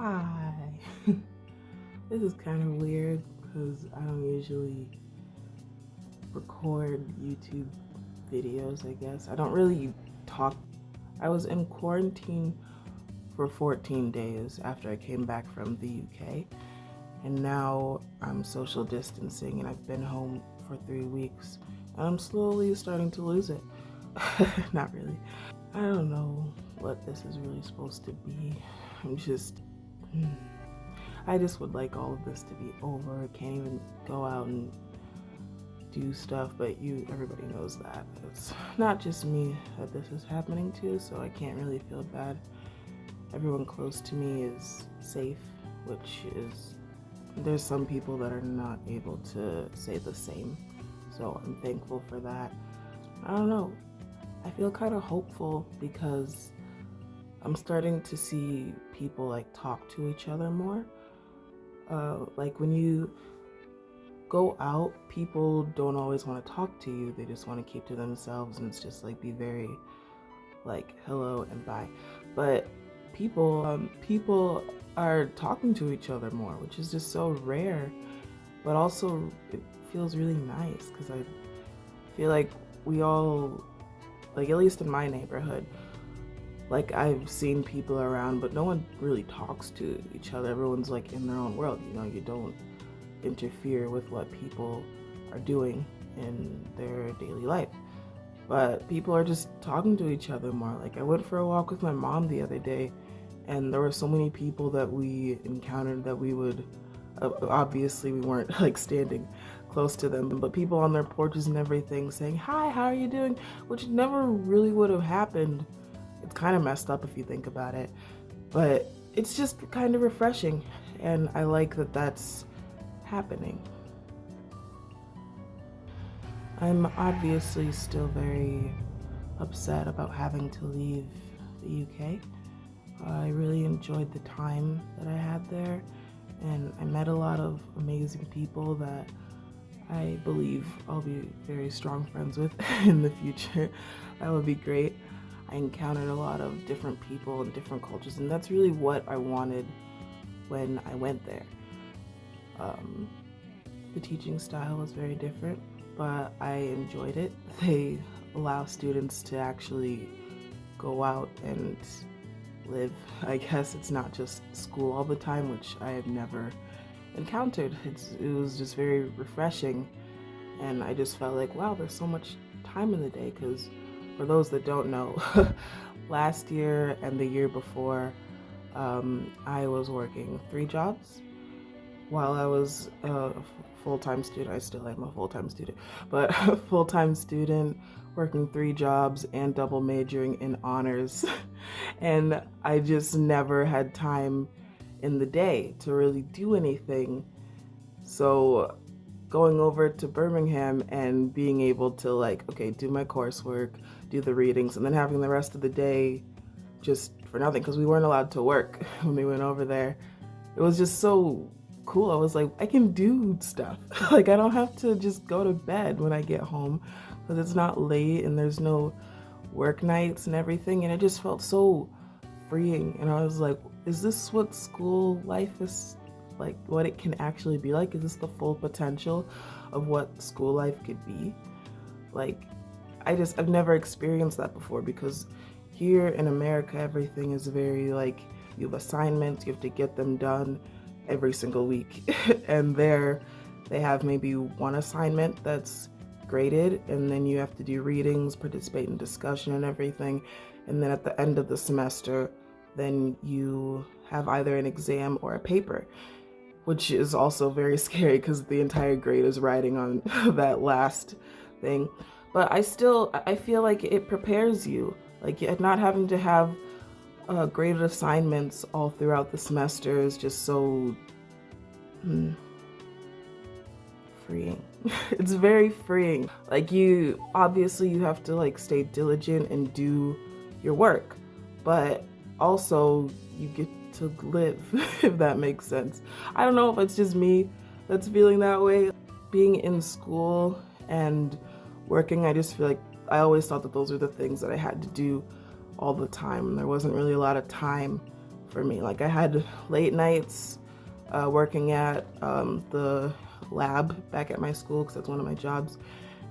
Hi. This is kind of weird because I don't usually record YouTube videos, I guess. I don't really talk. I was in quarantine for 14 days after I came back from the UK, and now I'm social distancing and I've been home for 3 weeks, and I'm slowly starting to lose it. Not really. I don't know what this is really supposed to be. I just would like all of this to be over. I can't even go out and do stuff, but everybody knows that. It's not just me that this is happening to, so I can't really feel bad. Everyone close to me is safe, there's some people that are not able to say the same, so I'm thankful for that. I don't know. I feel kind of hopeful because I'm starting to see people like talk to each other more. Like when you go out, people don't always want to talk to you. They just want to keep to themselves, and it's just like be very like hello and bye. But people are talking to each other more, which is just so rare. But also it feels really nice because I feel like we all, like at least in my neighborhood, like I've seen people around, but no one really talks to each other. Everyone's like in their own world, you don't interfere with what people are doing in their daily life. But people are just talking to each other more. Like I went for a walk with my mom the other day, and there were so many people that we encountered that we would, obviously we weren't like standing close to them, but people on their porches and everything saying, "Hi, how are you doing?" Which never really would have happened. It's kind of messed up if you think about it, but it's just kind of refreshing, and I like that that's happening. I'm obviously still very upset about having to leave the UK. I really enjoyed the time that I had there, and I met a lot of amazing people that I believe I'll be very strong friends with in the future. That would be great. I encountered a lot of different people and different cultures, and that's really what I wanted when I went there. The teaching style was very different, but I enjoyed it. They allow students to actually go out and live. I guess it's not just school all the time, which I have never encountered. It was just very refreshing, and I just felt like, wow, there's so much time in the day, because for those that don't know, last year and the year before, I was working 3 jobs while I was a full-time student. I still am a full-time student, but a full-time student working 3 jobs and double majoring in honors. And I just never had time in the day to really do anything. So going over to Birmingham and being able to like, okay, do my coursework, do the readings, and then having the rest of the day just for nothing, because we weren't allowed to work when we went over there. It was just so cool. I was like, I can do stuff. Like I don't have to just go to bed when I get home, because it's not late and there's no work nights and everything, and it just felt so freeing. And I was like, is this what school life is like, what it can actually be like? Is this the full potential of what school life could be? Like, I've never experienced that before, because here in America, everything is very like, you have assignments, you have to get them done every single week. And there, they have maybe one assignment that's graded, and then you have to do readings, participate in discussion and everything. And then at the end of the semester, then you have either an exam or a paper, which is also very scary because the entire grade is riding on that last thing. But I feel like it prepares you, like not having to have graded assignments all throughout the semester is just so freeing. It's very freeing. Like you have to like stay diligent and do your work, but also you get to live, if that makes sense. I don't know if it's just me that's feeling that way. Being in school and working, I just feel like I always thought that those were the things that I had to do all the time. There wasn't really a lot of time for me. Like I had late nights working at the lab back at my school, because that's one of my jobs,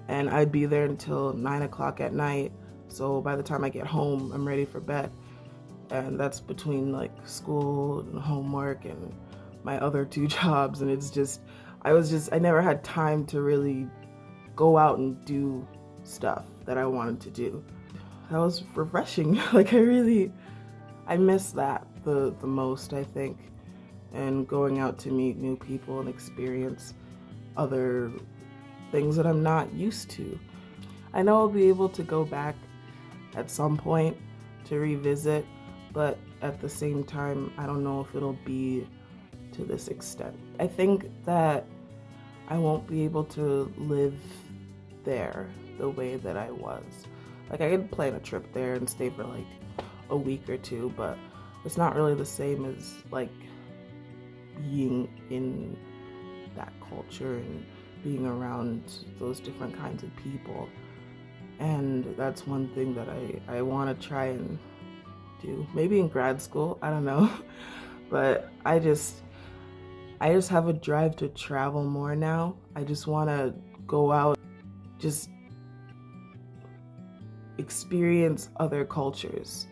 and I'd be there until 9 o'clock at night. So by the time I get home, I'm ready for bed. And that's between like school and homework and my other two jobs. And it's just, I never had time to really go out and do stuff that I wanted to do. That was refreshing. Like I miss that the most, I think. And going out to meet new people and experience other things that I'm not used to. I know I'll be able to go back at some point to revisit, but at the same time, I don't know if it'll be to this extent. I think that I won't be able to live there the way that I was. Like I could plan a trip there and stay for like a week or two, but it's not really the same as like being in that culture and being around those different kinds of people. And that's one thing that I want to try and do. Maybe in grad school, I don't know. But I just have a drive to travel more now. I just want to go out, just experience other cultures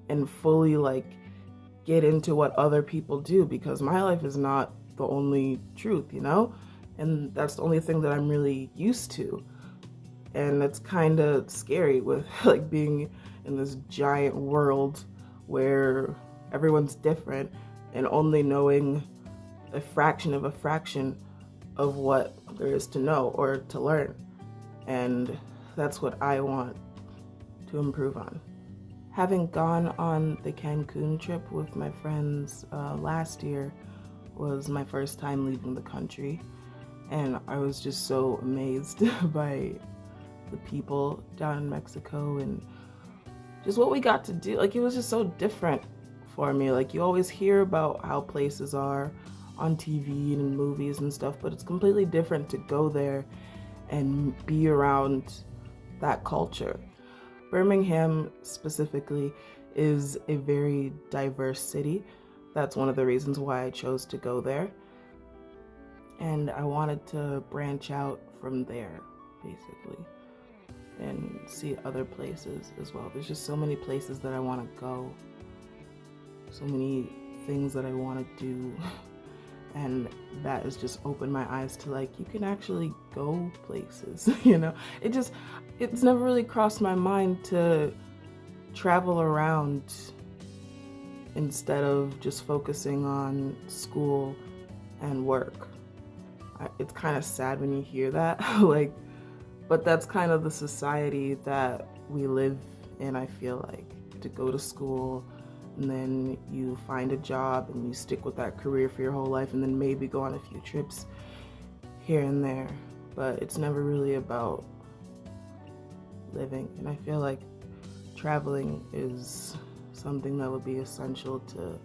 and fully like get into what other people do, because my life is not the only truth, you know? And that's the only thing that I'm really used to. And it's kind of scary with like being in this giant world where everyone's different and only knowing a fraction of what there is to know or to learn. And that's what I want to improve on. Having gone on the Cancun trip with my friends last year was my first time leaving the country. And I was just so amazed by the people down in Mexico and just what we got to do. Like it was just so different for me. Like you always hear about how places are on TV and in movies and stuff, but it's completely different to go there and be around that culture. Birmingham specifically is a very diverse city. That's one of the reasons why I chose to go there. And I wanted to branch out from there, basically, and see other places as well. There's just so many places that I want to go, so many things that I want to do, and that has just opened my eyes to like, you can actually go places, you know? It's never really crossed my mind to travel around instead of just focusing on school and work. It's kind of sad when you hear that, like, but that's kind of the society that we live in, I feel like. To go to school, and then you find a job, and you stick with that career for your whole life, and then maybe go on a few trips here and there. But it's never really about living, and I feel like traveling is something that would be essential to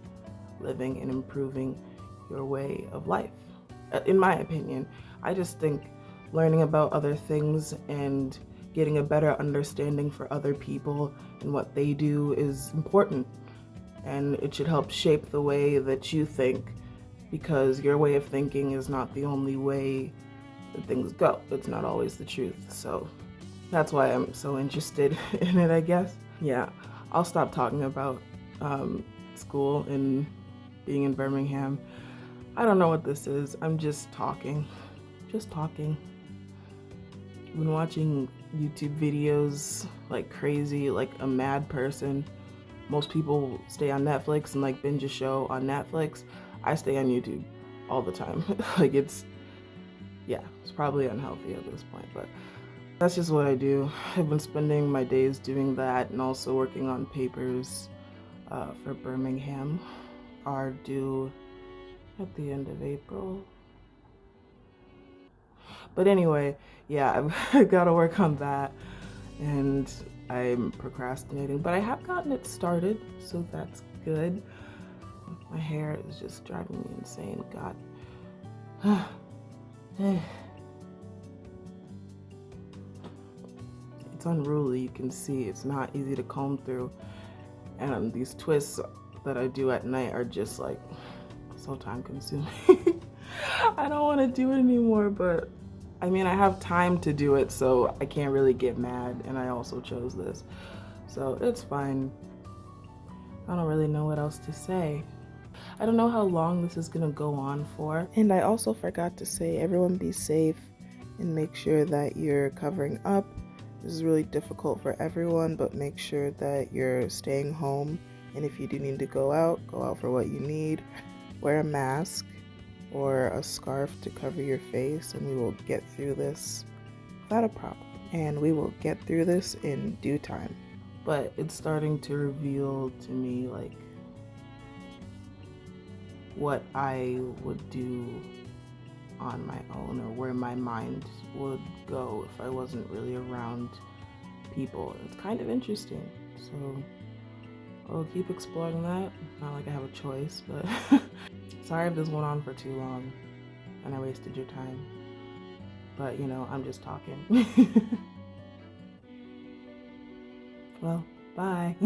living and improving your way of life. In my opinion, I just think learning about other things and getting a better understanding for other people and what they do is important. And it should help shape the way that you think, because your way of thinking is not the only way that things go. It's not always the truth. So that's why I'm so interested in it, I guess. Yeah, I'll stop talking about school and being in Birmingham. I don't know what this is. I'm just talking. Just talking. I've been watching YouTube videos like crazy, like a mad person. Most people stay on Netflix and like binge a show on Netflix. I stay on YouTube all the time. Like it's probably unhealthy at this point, but that's just what I do. I've been spending my days doing that and also working on papers for Birmingham. Are due at the end of April. But anyway, yeah, I've got to work on that, and I'm procrastinating, but I have gotten it started, so that's good. My hair is just driving me insane, God. It's unruly, you can see it's not easy to comb through, and these twists that I do at night are just like so time consuming. I don't want to do it anymore, but I mean, I have time to do it, so I can't really get mad, and I also chose this. So it's fine. I don't really know what else to say. I don't know how long this is gonna go on for. And I also forgot to say, everyone be safe and make sure that you're covering up. This is really difficult for everyone, but make sure that you're staying home. And if you do need to go out for what you need. Wear a mask or a scarf to cover your face, and we will get through this without a problem. And we will get through this in due time. But it's starting to reveal to me like what I would do on my own, or where my mind would go if I wasn't really around people. It's kind of interesting, so I'll keep exploring that. Not like I have a choice, but sorry if this went on for too long and I wasted your time, but you know, I'm just talking. Well, bye.